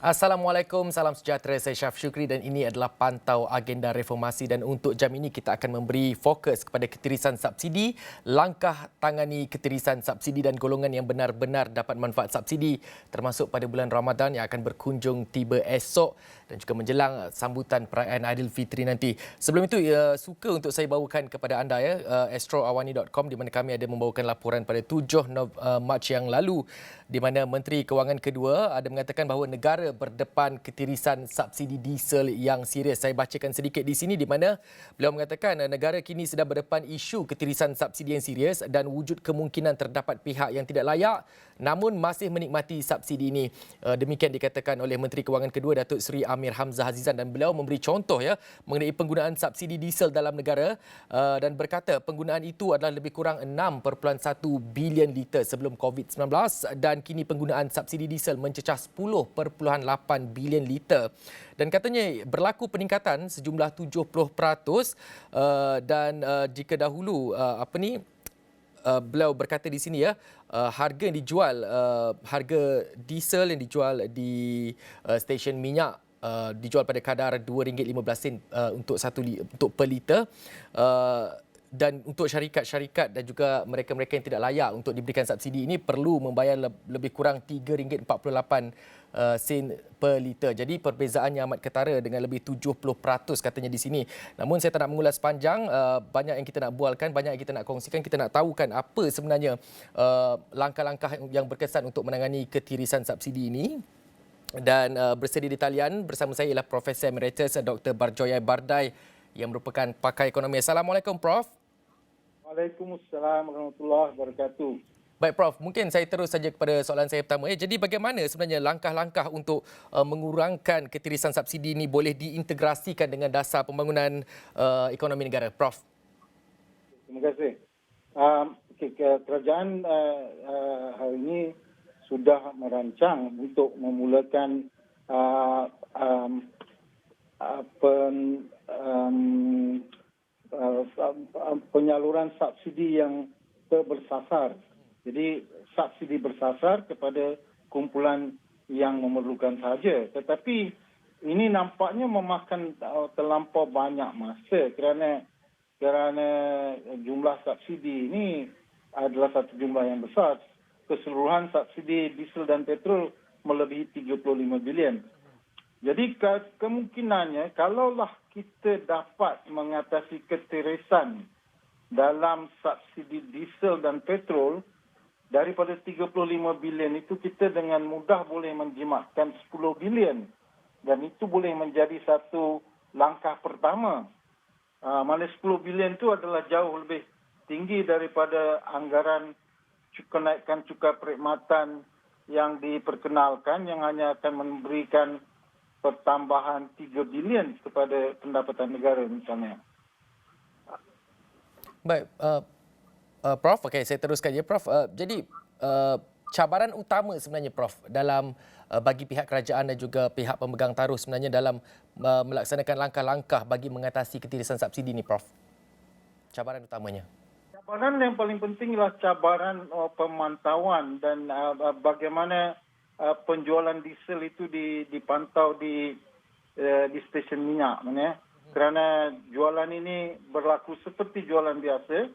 Assalamualaikum, salam sejahtera. Saya Syaf Syukri dan ini adalah pantau agenda reformasi dan untuk jam ini kita akan memberi fokus kepada ketirisan subsidi, langkah tangani ketirisan subsidi dan golongan yang benar-benar dapat manfaat subsidi termasuk pada bulan Ramadan yang akan berkunjung tiba esok dan juga menjelang sambutan perayaan Aidilfitri nanti. Sebelum itu, suka untuk saya bawakan kepada anda astroawani.com di mana kami ada membawakan laporan pada 7 Mac yang lalu di mana Menteri Kewangan kedua ada mengatakan bahawa negara berdepan ketirisan subsidi diesel yang serius. Saya bacakan sedikit di sini di mana beliau mengatakan negara kini sedang berdepan isu ketirisan subsidi yang serius dan wujud kemungkinan terdapat pihak yang tidak layak namun masih menikmati subsidi ini. Demikian dikatakan oleh Menteri Kewangan kedua Datuk Seri Amir Hamzah Azizan dan beliau memberi contoh mengenai penggunaan subsidi diesel dalam negara dan berkata penggunaan itu adalah lebih kurang 6.1 bilion liter sebelum COVID-19 dan kini penggunaan subsidi diesel mencecah 10.8 bilion liter dan katanya berlaku peningkatan sejumlah 70% dan jika dahulu beliau berkata di sini harga yang dijual harga diesel yang dijual di stesen minyak dijual pada kadar RM2.15 untuk per liter dan untuk syarikat-syarikat dan juga mereka-mereka yang tidak layak untuk diberikan subsidi ini perlu membayar lebih kurang RM3.48 per liter. Jadi perbezaannya amat ketara dengan lebih 70% katanya di sini. Namun saya tak nak mengulas panjang, banyak yang kita nak bualkan, banyak yang kita nak kongsikan, kita nak tahukan apa sebenarnya langkah-langkah yang berkesan untuk menangani ketirisan subsidi ini. Dan bersedia di talian bersama saya ialah Profesor Emeritus Dr. Barjoya Bardai yang merupakan pakar ekonomi. Assalamualaikum Prof. Waalaikumsalam warahmatullahi wabarakatuh. Baik Prof, mungkin saya terus saja kepada soalan saya pertama. Jadi bagaimana sebenarnya langkah-langkah untuk mengurangkan ketirisan subsidi ini boleh diintegrasikan dengan dasar pembangunan ekonomi negara? Prof. Terima kasih. Kerajaan hari ini sudah merancang untuk memulakan penyaluran subsidi yang bersasar. Jadi subsidi bersasar kepada kumpulan yang memerlukan sahaja. Tetapi ini nampaknya memakan terlampau banyak masa kerana jumlah subsidi ini adalah satu jumlah yang besar. Keseluruhan subsidi diesel dan petrol melebihi 35 bilion. Jadi kemungkinannya kalaulah kita dapat mengatasi ketirisan dalam subsidi diesel dan petrol daripada 35 bilion itu kita dengan mudah boleh menjimatkan 10 bilion dan itu boleh menjadi satu langkah pertama. Mana 10 bilion itu adalah jauh lebih tinggi daripada anggaran kenaikan cukai perkhidmatan yang diperkenalkan yang hanya akan memberikan pertambahan 3 bilion kepada pendapatan negara misalnya. Baik, Prof. Okey, saya teruskan ya Prof. Jadi cabaran utama sebenarnya Prof dalam bagi pihak kerajaan dan juga pihak pemegang taruh sebenarnya dalam melaksanakan langkah-langkah bagi mengatasi ketirisan subsidi ini Prof. Cabaran utamanya. Cabaran yang paling penting ialah cabaran pemantauan dan bagaimana penjualan diesel itu dipantau di stesen minyak. Kerana jualan ini berlaku seperti jualan biasa,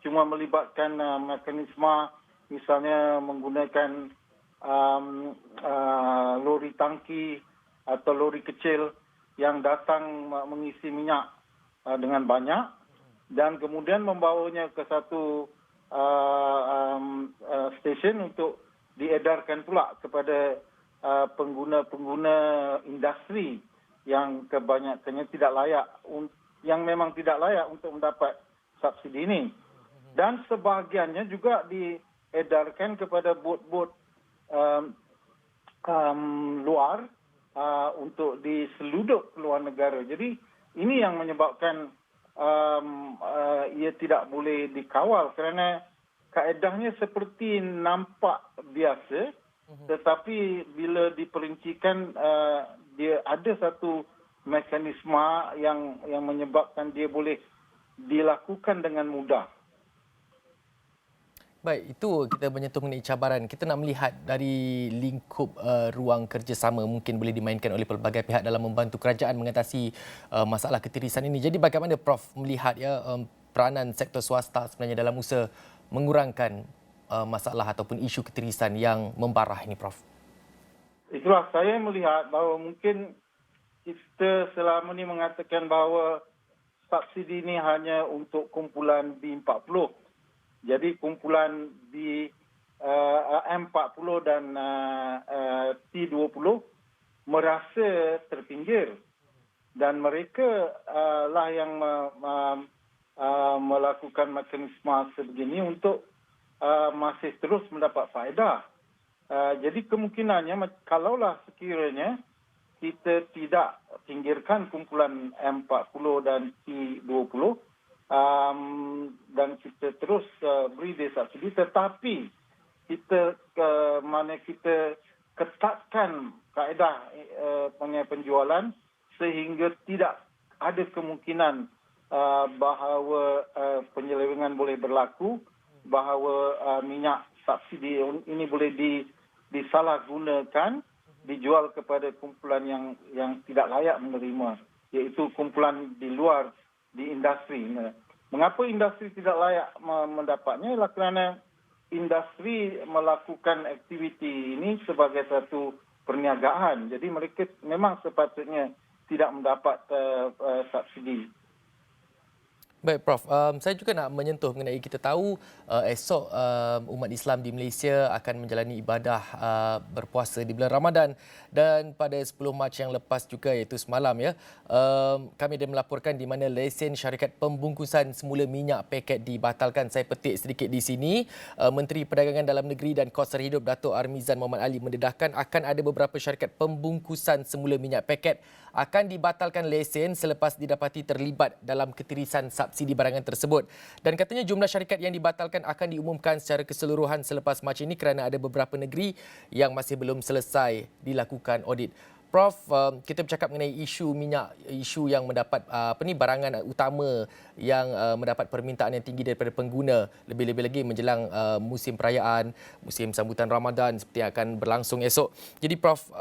cuma melibatkan mekanisme misalnya menggunakan lori tangki atau lori kecil yang datang mengisi minyak dengan banyak dan kemudian membawanya ke satu stesen untuk diedarkan pula kepada pengguna-pengguna industri yang kebanyakannya tidak layak, yang memang tidak layak untuk mendapat subsidi ini. Dan sebahagiannya juga diedarkan kepada bot-bot luar untuk diseluduk ke luar negara. Jadi ini yang menyebabkan ia tidak boleh dikawal kerana kaedahnya seperti nampak biasa tetapi bila diperincikan dia ada satu mekanisme yang menyebabkan dia boleh dilakukan dengan mudah. Baik, itu kita menyentuh mengenai cabaran. Kita nak melihat dari lingkup ruang kerjasama mungkin boleh dimainkan oleh pelbagai pihak dalam membantu kerajaan mengatasi masalah ketirisan ini. Jadi bagaimana Prof melihat ya peranan sektor swasta sebenarnya dalam usaha mengurangkan masalah ataupun isu ketirisan yang membarah ini, Prof? Itulah saya melihat bahawa mungkin kita selama ini mengatakan bahawa subsidi ini hanya untuk kumpulan B40. Jadi kumpulan M40 dan T20 merasa terpinggir dan mereka lah yang melakukan mekanisme sebegini untuk masih terus mendapat faedah. Jadi kemungkinannya kalaulah sekiranya kita tidak pinggirkan kumpulan M40 dan T20, dan kita terus beri dia subsidi, tetapi kita kita ketatkan kaedah penjualan sehingga tidak ada kemungkinan bahawa penyelewengan boleh berlaku, bahawa minyak subsidi ini boleh disalahgunakan, dijual kepada kumpulan yang tidak layak menerima, iaitu kumpulan di luar di industri. Mengapa industri tidak layak mendapatnya? Ialah kerana industri melakukan aktiviti ini sebagai satu perniagaan. Jadi mereka memang sepatutnya tidak mendapat subsidi. Baik, Prof. Saya juga nak menyentuh mengenai kita tahu esok umat Islam di Malaysia akan menjalani ibadah berpuasa di bulan Ramadan, dan pada 10 Mac yang lepas juga iaitu semalam ya, kami ada melaporkan di mana lesen syarikat pembungkusan semula minyak paket dibatalkan. Saya petik sedikit di sini. Menteri Perdagangan Dalam Negeri dan Kos Sara Hidup Datuk Armizan Mohamed Ali mendedahkan akan ada beberapa syarikat pembungkusan semula minyak paket akan dibatalkan lesen selepas didapati terlibat dalam ketirisan subsidi barangan tersebut. Dan katanya jumlah syarikat yang dibatalkan akan diumumkan secara keseluruhan selepas Mac ini kerana ada beberapa negeri yang masih belum selesai dilakukan audit. Prof, kita bercakap mengenai isu minyak, isu yang mendapat barangan utama yang mendapat permintaan yang tinggi daripada pengguna, lebih-lebih lagi menjelang musim perayaan, musim sambutan Ramadan seperti yang akan berlangsung esok. Jadi Prof,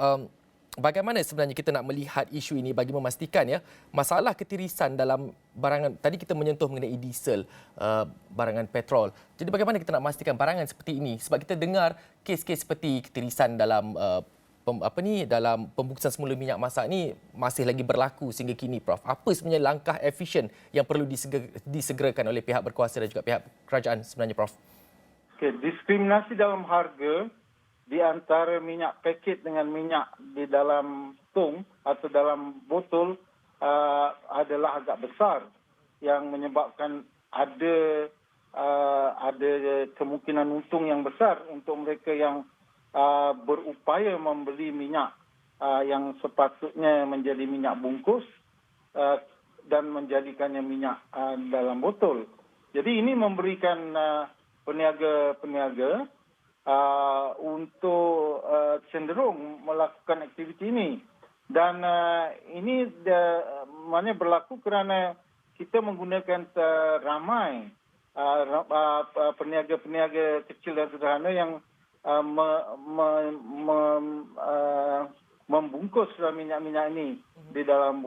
bagaimana sebenarnya kita nak melihat isu ini bagi memastikan ya masalah ketirisan dalam barangan, tadi kita menyentuh mengenai diesel, barangan petrol. Jadi bagaimana kita nak memastikan barangan seperti ini, sebab kita dengar kes-kes seperti ketirisan dalam dalam pembungkusan semula minyak masak ni masih lagi berlaku sehingga kini, Prof. Apa sebenarnya langkah efisien yang perlu disegerakan oleh pihak berkuasa dan juga pihak kerajaan sebenarnya, Prof? Okay, diskriminasi dalam harga di antara minyak paket dengan minyak di dalam tong atau dalam botol adalah agak besar, yang menyebabkan ada kemungkinan untung yang besar untuk mereka yang berupaya membeli minyak yang sepatutnya menjadi minyak bungkus dan menjadikannya minyak dalam botol. Jadi ini memberikan peniaga-peniaga untuk cenderung melakukan aktiviti ini. Dan ini maknanya berlaku kerana kita menggunakan ramai peniaga-peniaga kecil dan sederhana yang membungkus minyak-minyak ini di dalam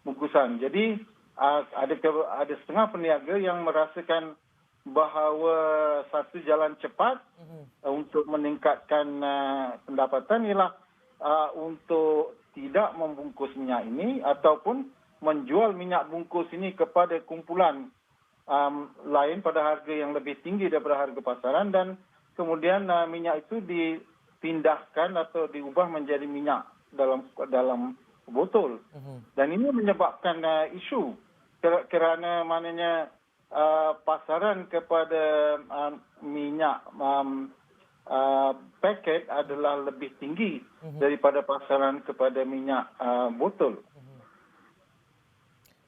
bungkusan. Jadi ada setengah peniaga yang merasakan bahawa satu jalan cepat untuk meningkatkan pendapatan ialah untuk tidak membungkus minyak ini ataupun menjual minyak bungkus ini kepada kumpulan lain pada harga yang lebih tinggi daripada harga pasaran, dan kemudian minyak itu dipindahkan atau diubah menjadi minyak dalam botol. Dan ini menyebabkan isu kerana maknanya pasaran kepada minyak paket adalah lebih tinggi daripada pasaran kepada minyak botol.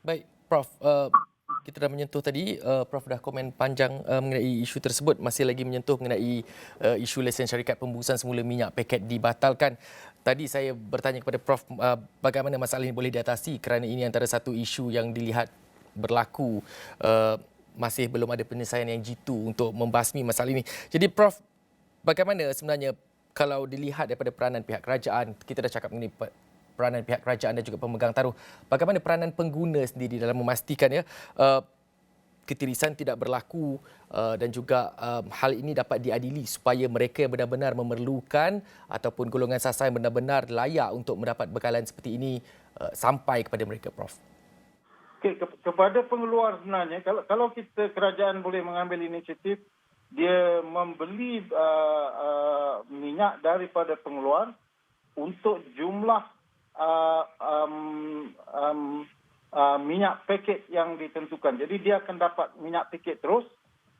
Baik, Prof. Kita dah menyentuh tadi, Prof dah komen panjang mengenai isu tersebut, masih lagi menyentuh mengenai isu lesen syarikat pembungkusan semula minyak paket dibatalkan. Tadi saya bertanya kepada Prof bagaimana masalah ini boleh diatasi kerana ini antara satu isu yang dilihat berlaku masih belum ada penyelesaian yang jitu untuk membasmi masalah ini. Jadi Prof, bagaimana sebenarnya kalau dilihat daripada peranan pihak kerajaan, kita dah cakap mengenai peranan pihak kerajaan dan juga pemegang taruh, bagaimana peranan pengguna sendiri dalam memastikan ketirisan tidak berlaku dan juga hal ini dapat diadili supaya mereka yang benar-benar memerlukan ataupun golongan sasar yang benar-benar layak untuk mendapat bekalan seperti ini sampai kepada mereka, Prof. Okay, kepada pengeluar sebenarnya, kalau kita kerajaan boleh mengambil inisiatif, dia membeli minyak daripada pengeluar untuk jumlah minyak paket yang ditentukan. Jadi dia akan dapat minyak paket terus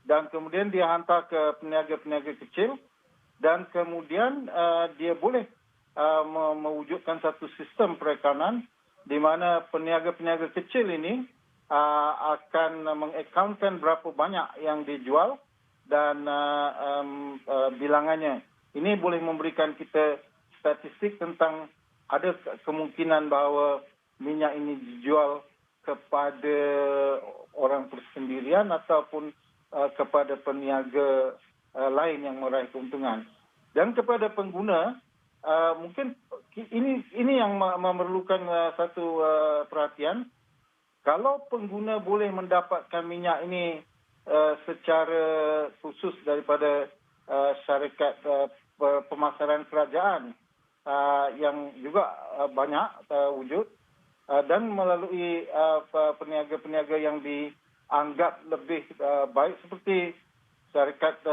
dan kemudian dia hantar ke peniaga-peniaga kecil dan kemudian dia boleh mewujudkan satu sistem perekanan di mana peniaga-peniaga kecil ini akan mengakaunkan berapa banyak yang dijual dan bilangannya. Ini boleh memberikan kita statistik tentang ada kemungkinan bahawa minyak ini dijual kepada orang persendirian ataupun kepada peniaga lain yang meraih keuntungan. Dan kepada pengguna, mungkin ini yang memerlukan satu perhatian. Kalau pengguna boleh mendapatkan minyak ini secara khusus daripada syarikat pemasaran kerajaan yang juga banyak wujud dan melalui peniaga-peniaga yang dianggap lebih baik seperti syarikat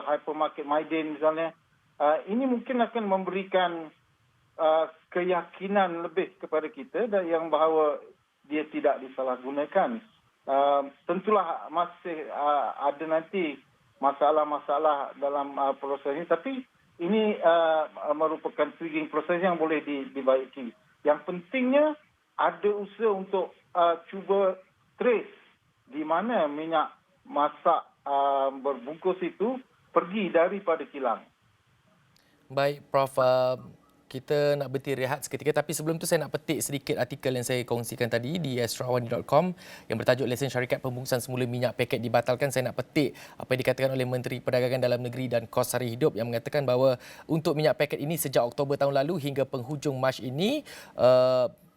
hypermarket Maidin misalnya, ini mungkin akan memberikan keyakinan lebih kepada kita dan yang bahawa dia tidak disalahgunakan. Tentulah masih ada nanti masalah-masalah dalam proses ini, tapi ini merupakan tweaking proses yang boleh dibaiki. Yang pentingnya ada usaha untuk cuba trace di mana minyak masak berbungkus itu pergi daripada kilang. Baik, Prof. Kita nak berhenti rehat seketika, tapi sebelum tu saya nak petik sedikit artikel yang saya kongsikan tadi di astrawani.com yang bertajuk lesen syarikat pembungkusan semula minyak paket dibatalkan. Saya nak petik apa yang dikatakan oleh Menteri Perdagangan Dalam Negeri dan Kos Sara Hidup yang mengatakan bahawa untuk minyak paket ini sejak Oktober tahun lalu hingga penghujung Mac ini,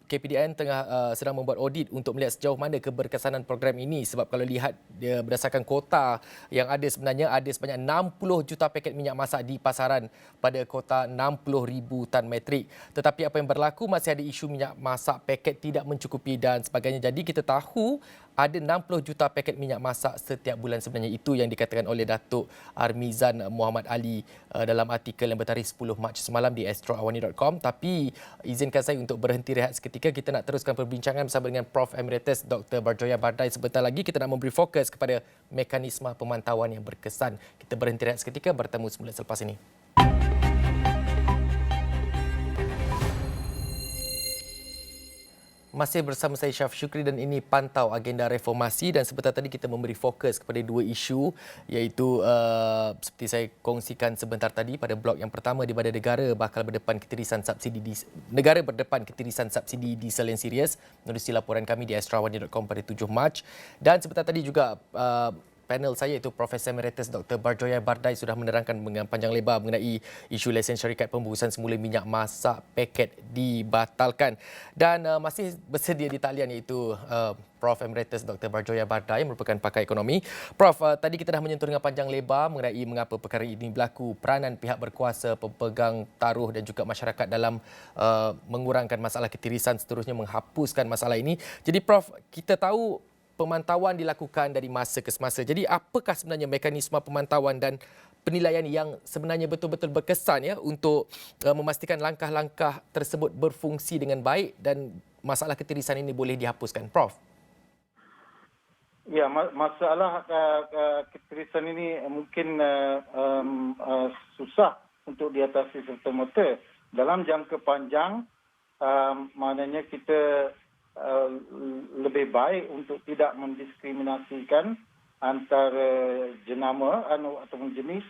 KPDN tengah sedang membuat audit untuk melihat sejauh mana keberkesanan program ini, sebab kalau lihat dia berdasarkan kota yang ada sebenarnya ada sebanyak 60 juta paket minyak masak di pasaran pada kota 60,000 tan metrik. Tetapi apa yang berlaku, masih ada isu minyak masak paket tidak mencukupi dan sebagainya. Jadi kita tahu ada 60 juta paket minyak masak setiap bulan sebenarnya. Itu yang dikatakan oleh Datuk Armizan Muhammad Ali dalam artikel yang bertarikh 10 Mac semalam di astrawani.com. Tapi izinkan saya untuk berhenti rehat seketika. Kita nak teruskan perbincangan bersama dengan Prof. Emeritus Dr. Barjoya Bardai. Sebentar lagi kita nak memberi fokus kepada mekanisme pemantauan yang berkesan. Kita berhenti rehat seketika, bertemu semula selepas ini. Masih bersama saya Syaf Syukri dan ini Pantau Agenda Reformasi, dan sebentar tadi kita memberi fokus kepada dua isu, iaitu seperti saya kongsikan sebentar tadi pada blok yang pertama, di mana negara bakal berdepan ketirisan subsidi diesel yang serius, menerusi laporan kami di astrawani.com pada 7 Mac. Dan sebentar tadi juga panel saya iaitu Profesor Emeritus Dr. Barjoya Bardai sudah menerangkan dengan panjang lebar mengenai isu lesen syarikat pembungkusan semula minyak masak paket dibatalkan. Dan masih bersedia di talian iaitu Prof. Emeritus Dr. Barjoya Bardai, merupakan pakar ekonomi. Prof, tadi kita dah menyentuh dengan panjang lebar mengenai mengapa perkara ini berlaku, peranan pihak berkuasa, pemegang taruh dan juga masyarakat dalam mengurangkan masalah ketirisan, seterusnya menghapuskan masalah ini. Jadi Prof, kita tahu pemantauan dilakukan dari masa ke semasa. Jadi apakah sebenarnya mekanisme pemantauan dan penilaian yang sebenarnya betul-betul berkesan untuk memastikan langkah-langkah tersebut berfungsi dengan baik dan masalah ketirisan ini boleh dihapuskan, Prof? Ya, masalah ketirisan ini mungkin susah untuk diatasi serta-merta. Dalam jangka panjang, maknanya kita lebih baik untuk tidak mendiskriminasikan antara jenama ataupun jenis.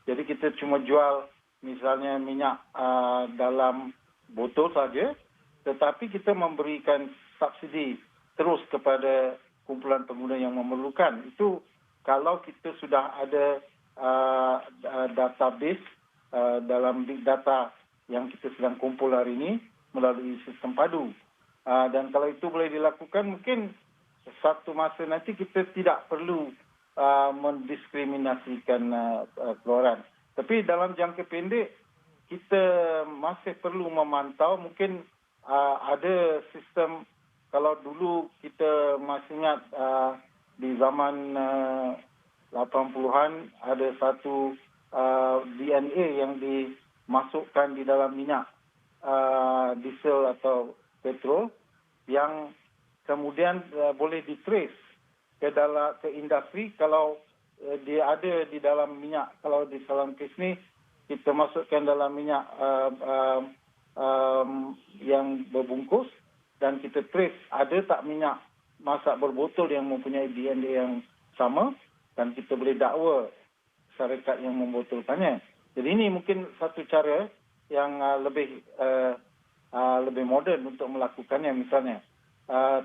Jadi kita cuma jual misalnya minyak dalam botol saja, tetapi kita memberikan subsidi terus kepada kumpulan pengguna yang memerlukan. Itu kalau kita sudah ada database dalam big data yang kita sedang kumpul hari ini melalui sistem padu. Dan kalau itu boleh dilakukan, mungkin satu masa nanti kita tidak perlu mendiskriminasikan keluaran. Tapi dalam jangka pendek, kita masih perlu memantau. Mungkin ada sistem, kalau dulu kita masih ingat di zaman 80-an ada satu DNA yang dimasukkan di dalam minyak diesel atau petrol yang kemudian boleh ditrace ke industri. Kalau dia ada di dalam minyak, kalau di dalam kes ni kita masukkan dalam minyak yang berbungkus dan kita trace ada tak minyak masak berbotol yang mempunyai DNA yang sama, dan kita boleh dakwa syarikat yang membotolkannya. Jadi ini mungkin satu cara yang lebih moden untuk melakukannya misalnya.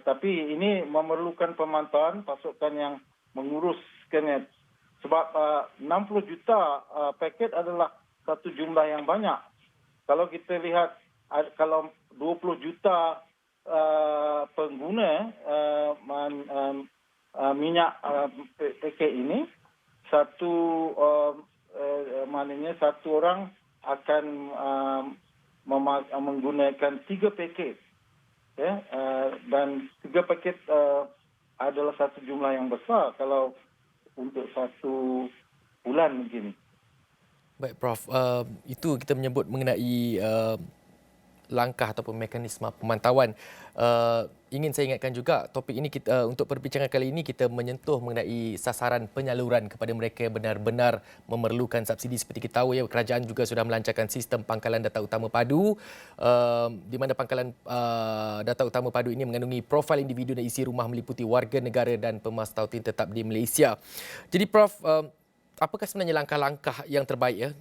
Tapi ini memerlukan pemantauan pasukan yang menguruskannya. Sebab 60 juta paket adalah satu jumlah yang banyak. Kalau kita lihat, kalau 20 juta pengguna minyak paket ini, maknanya satu orang akan menggunakan 3 paket. Ya, dan 3 paket adalah satu jumlah yang besar kalau untuk satu bulan begini. Baik, Prof. Itu kita menyebut mengenai langkah ataupun mekanisme pemantauan. Ingin saya ingatkan juga, topik ini kita untuk perbincangan kali ini kita menyentuh mengenai sasaran penyaluran kepada mereka yang benar-benar memerlukan subsidi. Seperti kita tahu ya, kerajaan juga sudah melancarkan sistem pangkalan data utama padu, di mana pangkalan data utama padu ini mengandungi profil individu dan isi rumah meliputi warga negara dan pemas tautin tetap di Malaysia. Jadi Prof, apakah sebenarnya langkah-langkah yang terbaik ya?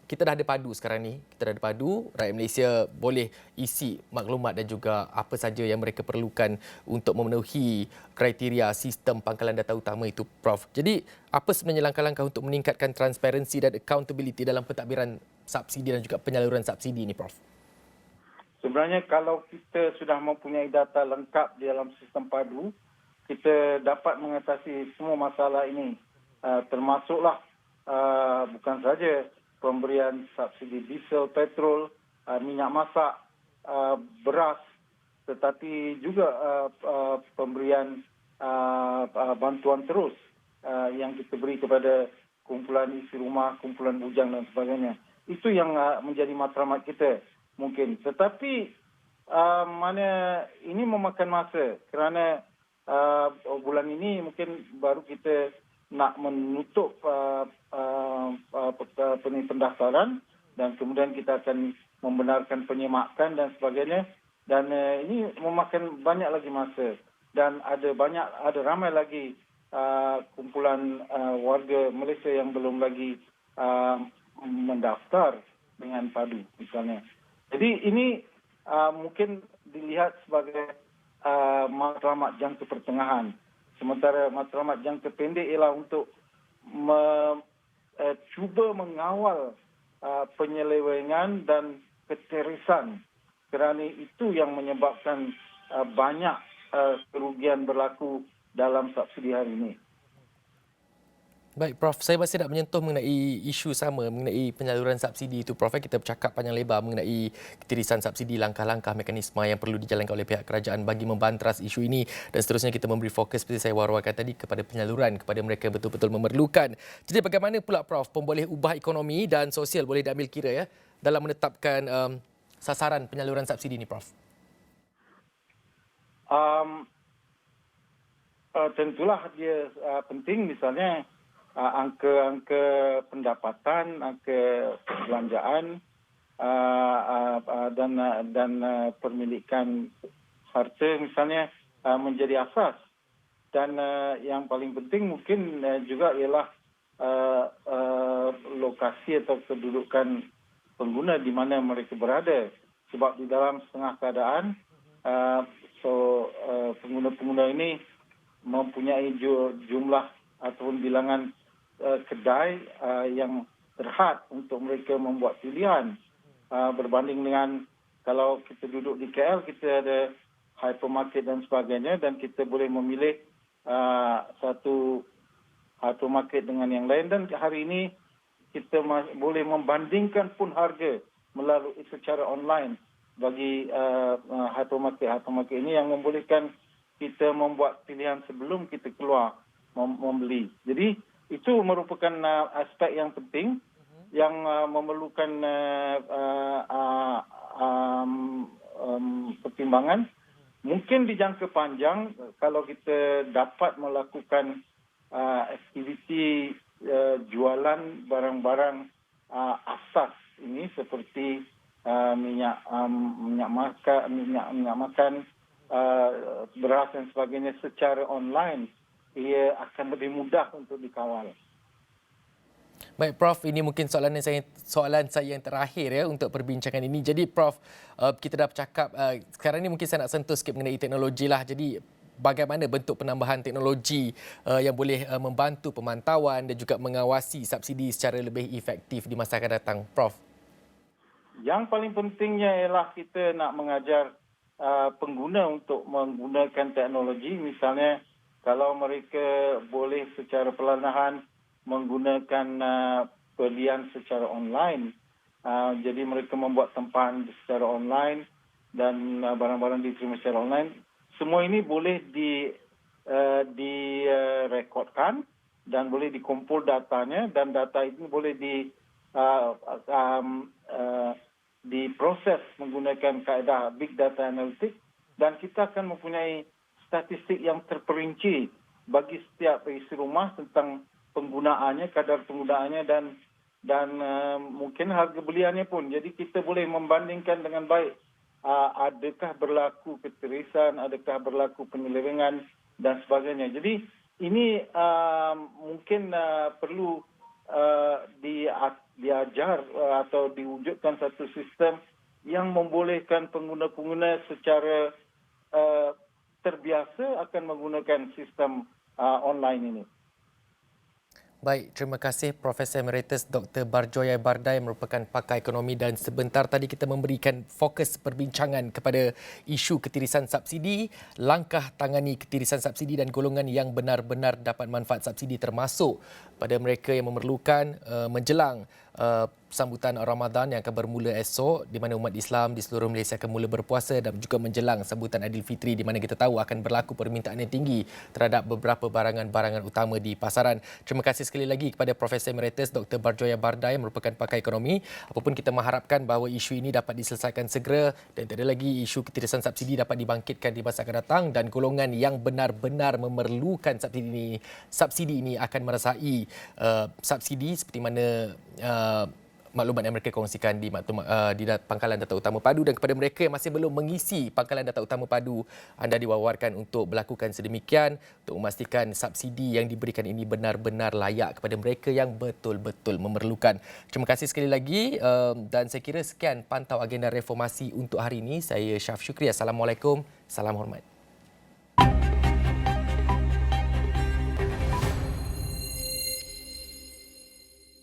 Kita dah ada padu sekarang ni. Kita dah ada padu, rakyat Malaysia boleh isi maklumat dan juga apa saja yang mereka perlukan untuk memenuhi kriteria sistem pangkalan data utama itu, Prof. Jadi, apa sebenarnya langkah-langkah untuk meningkatkan transparansi dan accountability dalam pentadbiran subsidi dan juga penyaluran subsidi ini, Prof? Sebenarnya kalau kita sudah mempunyai data lengkap di dalam sistem padu, kita dapat mengatasi semua masalah ini. Termasuklah bukan saja pemberian subsidi diesel, petrol, minyak masak, beras, tetapi juga pemberian bantuan terus yang kita beri kepada kumpulan isi rumah, kumpulan bujang dan sebagainya. Itu yang menjadi matlamat kita mungkin. Tetapi mana ini memakan masa kerana bulan ini mungkin baru kita nak menutup pendaftaran dan kemudian kita akan membenarkan penyemakan dan sebagainya, dan ini memakan banyak lagi masa dan ada ramai lagi kumpulan warga Malaysia yang belum lagi mendaftar dengan padu misalnya. Jadi ini mungkin dilihat sebagai matlamat jangka pertengahan. Sementara matlamat jangka pendek ialah untuk cuba mengawal penyelewengan dan keterisan, kerana itu yang menyebabkan banyak kerugian berlaku dalam subsidi hari ini. Baik, Prof. Saya masih nak menyentuh mengenai isu sama, mengenai penyaluran subsidi itu, Prof. Kita bercakap panjang lebar mengenai ketirisan subsidi, langkah-langkah mekanisme yang perlu dijalankan oleh pihak kerajaan bagi membantras isu ini, dan seterusnya kita memberi fokus seperti saya war-warkan tadi kepada penyaluran kepada mereka yang betul-betul memerlukan. Jadi bagaimana pula, Prof, pemboleh ubah ekonomi dan sosial boleh diambil kira ya dalam menetapkan sasaran penyaluran subsidi ini, Prof? Tentulah dia penting, misalnya angka pendapatan, angka perbelanjaan dan permilikan harta misalnya menjadi asas. Dan yang paling penting mungkin juga ialah lokasi atau kedudukan pengguna di mana mereka berada. Sebab di dalam setengah keadaan pengguna-pengguna ini mempunyai jumlah ataupun bilangan kedai yang terhad untuk mereka membuat pilihan berbanding dengan kalau kita duduk di KL, kita ada hypermarket dan sebagainya dan kita boleh memilih satu hypermarket dengan yang lain dan hari ini kita boleh membandingkan pun harga melalui secara online bagi hypermarket ini yang membolehkan kita membuat pilihan sebelum kita keluar membeli. Jadi itu merupakan aspek yang penting yang memerlukan pertimbangan. Mungkin di jangka panjang kalau kita dapat melakukan aktiviti jualan barang-barang asas ini seperti minyak makan, beras dan sebagainya secara online, ia akan lebih mudah untuk dikawal. Baik Prof, ini mungkin soalan saya yang terakhir ya untuk perbincangan ini. Jadi Prof, kita dah bercakap sekarang ni mungkin saya nak sentuh sikit mengenai teknologi lah. Jadi bagaimana bentuk penambahan teknologi yang boleh membantu pemantauan dan juga mengawasi subsidi secara lebih efektif di masa akan datang, Prof? Yang paling pentingnya ialah kita nak mengajar pengguna untuk menggunakan teknologi. Misalnya kalau mereka boleh secara perlahan menggunakan pembelian secara online, jadi mereka membuat tempahan secara online dan barang-barang diterima secara online. Semua ini boleh direkodkan dan boleh dikumpul datanya dan data ini boleh diproses menggunakan kaedah Big Data Analytics dan kita akan mempunyai statistik yang terperinci bagi setiap isi rumah tentang penggunaannya, kadar penggunaannya dan mungkin harga beliannya pun. Jadi kita boleh membandingkan dengan baik adakah berlaku ketirisan, adakah berlaku penyelewengan dan sebagainya. Jadi ini mungkin perlu diajar atau diwujudkan satu sistem yang membolehkan pengguna-pengguna secara terbiasa akan menggunakan sistem online ini. Baik, terima kasih Profesor Emeritus Dr. Barjoya Bardai merupakan pakar ekonomi dan sebentar tadi kita memberikan fokus perbincangan kepada isu ketirisan subsidi, langkah tangani ketirisan subsidi dan golongan yang benar-benar dapat manfaat subsidi termasuk pada mereka yang memerlukan menjelang sambutan Ramadan yang akan bermula esok di mana umat Islam di seluruh Malaysia akan mula berpuasa dan juga menjelang sambutan Aidilfitri di mana kita tahu akan berlaku permintaan yang tinggi terhadap beberapa barangan-barangan utama di pasaran. Terima kasih sekali lagi kepada Profesor Emeritus Dr. Barjoya Bardai merupakan pakar ekonomi. Apapun kita mengharapkan bahawa isu ini dapat diselesaikan segera dan tidak ada lagi isu ketirisan subsidi dapat dibangkitkan di masa akan datang dan golongan yang benar-benar memerlukan subsidi ini akan merasai subsidi seperti mana maklumat yang mereka kongsikan di pangkalan data utama padu dan kepada mereka yang masih belum mengisi pangkalan data utama padu, anda diwawarkan untuk melakukan sedemikian untuk memastikan subsidi yang diberikan ini benar-benar layak kepada mereka yang betul-betul memerlukan. Terima kasih sekali lagi dan saya kira sekian pantau agenda reformasi untuk hari ini. Saya Syaf Syukri. Assalamualaikum. Salam hormat.